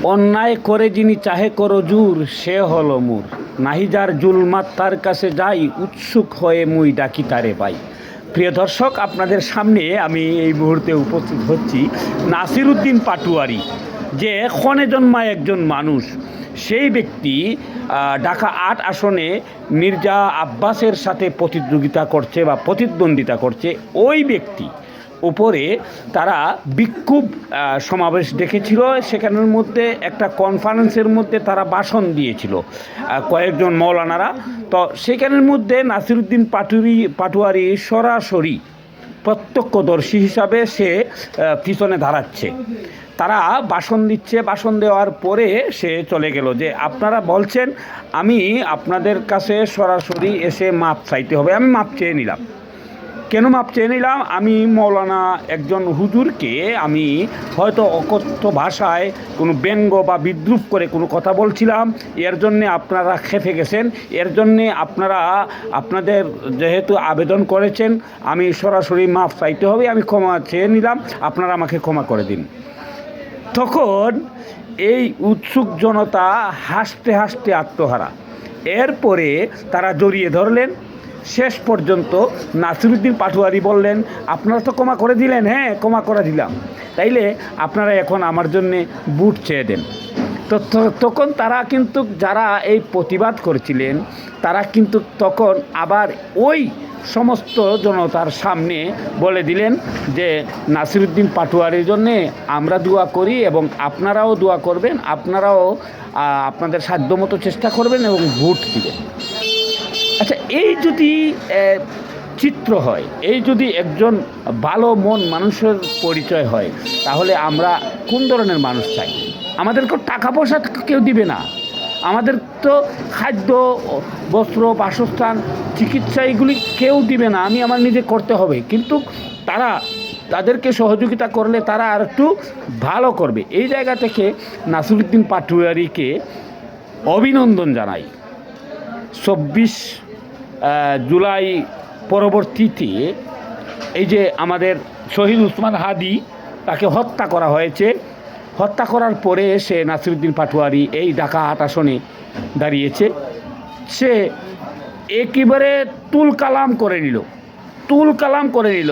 অন্যায় করে যিনি চাহে করো জুর, সে হলো মুর। নাহি যার জুলমাত তার কাছে যাই, উৎসুক হয়ে মুই ডাকি তারে পাই। প্রিয় দর্শক, আপনাদের সামনে আমি এই মুহূর্তে উপস্থিত হচ্ছি নাসিরউদ্দিন পাটোয়ারি, যে ক্ষণে জন্মায় একজন মানুষ। সেই ব্যক্তি ঢাকা ৮ আসনে মির্জা আব্বাসের সাথে প্রতিদ্বন্দ্বিতা করছে বা প্রতিদ্বন্দ্বিতা করছে। ওই ব্যক্তি উপরে তারা বিক্ষোভ সমাবেশ ডেকেছিল। সেখানের মধ্যে একটা কনফারেন্সের মধ্যে তারা ভাষণ দিয়েছিল কয়েকজন মৌলানারা। তো সেখানের মধ্যে নাসিরউদ্দিন পাটোয়ারি সরাসরি প্রত্যক্ষদর্শী হিসাবে সে পিছনে দাঁড়াচ্ছে। তারা ভাষণ দিচ্ছে, ভাষণ দেওয়ার পরে সে চলে গেল যে আপনারা বলছেন আমি আপনাদের কাছে সরাসরি এসে মাপ চাইতে হবে। আমি মাপ চেয়ে নিলাম। কেন মাপ চেয়ে নিলাম? আমি মৌলানা একজন হুজুরকে আমি হয়তো অকথ্য ভাষায় কোনো ব্যঙ্গ বা বিদ্রুপ করে কোনো কথা বলছিলাম, এর জন্যে আপনারা খেপে গেছেন। এর জন্যে আপনাদের যেহেতু আবেদন করেছেন, আমি সরাসরি মাপ চাইতে হবে, আমি ক্ষমা চেয়ে নিলাম, আপনারা আমাকে ক্ষমা করে দিন। তখন এই উৎসুক জনতা হাসতে হাসতে আত্মহারা। এরপরে তারা জড়িয়ে ধরলেন। শেষ পর্যন্ত নাসিরউদ্দিন পাটোয়ারি বললেন, আপনারা তো ক্ষমা করে দিলেন। হ্যাঁ, ক্ষমা করে দিলাম, তাইলে আপনারা এখন আমার জন্যে বুট চেয়ে দেন। তো তখন তারা কিন্তু, যারা এই প্রতিবাদ করেছিলেন, তারা কিন্তু তখন আবার ওই সমস্ত জনতার সামনে বলে দিলেন যে নাসিরউদ্দিন পাটোয়ারির জন্যে আমরা দোয়া করি এবং আপনারাও দোয়া করবেন, আপনারাও আপনাদের সাধ্যমতো চেষ্টা করবেন এবং ভোট দিবেন। আচ্ছা, এই যদি চিত্র হয়, এই যদি একজন ভালো মন মানুষের পরিচয় হয়, তাহলে আমরা কোন ধরনের মানুষ চাই? আমাদেরকে টাকা পয়সা কেউ দিবে না, আমাদের তো খাদ্য, বস্ত্র, বাসস্থান, চিকিৎসা এগুলি কেউ দিবে না, আমি আমার নিজে করতে হবে। কিন্তু তাদেরকে সহযোগিতা করলে তারা আর একটু ভালো করবে। এই জায়গা থেকে নাসিরউদ্দিন পাটোয়ারিকে অভিনন্দন জানাই। ২৪ জুলাই পরবর্তীতে এই যে আমাদের শহীদ ওসমান হাদি, তাকে হত্যা করা হয়েছে। হত্যা করার পরে সে নাসিরউদ্দিন পাটোয়ারি এই ঢাকা ৮ আসনে দাঁড়িয়েছে। সে একেবারে তুল কালাম করে নিল।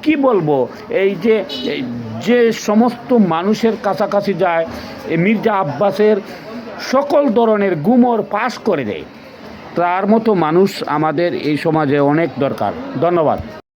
কি বলবো, এই যে সমস্ত মানুষের কাছাকাছি যায়, মির্জা আব্বাসের সকল ধরনের গুমর পাশ করে দেয়। তার মতো মানুষ আমাদের এই সমাজে অনেক দরকার। ধন্যবাদ।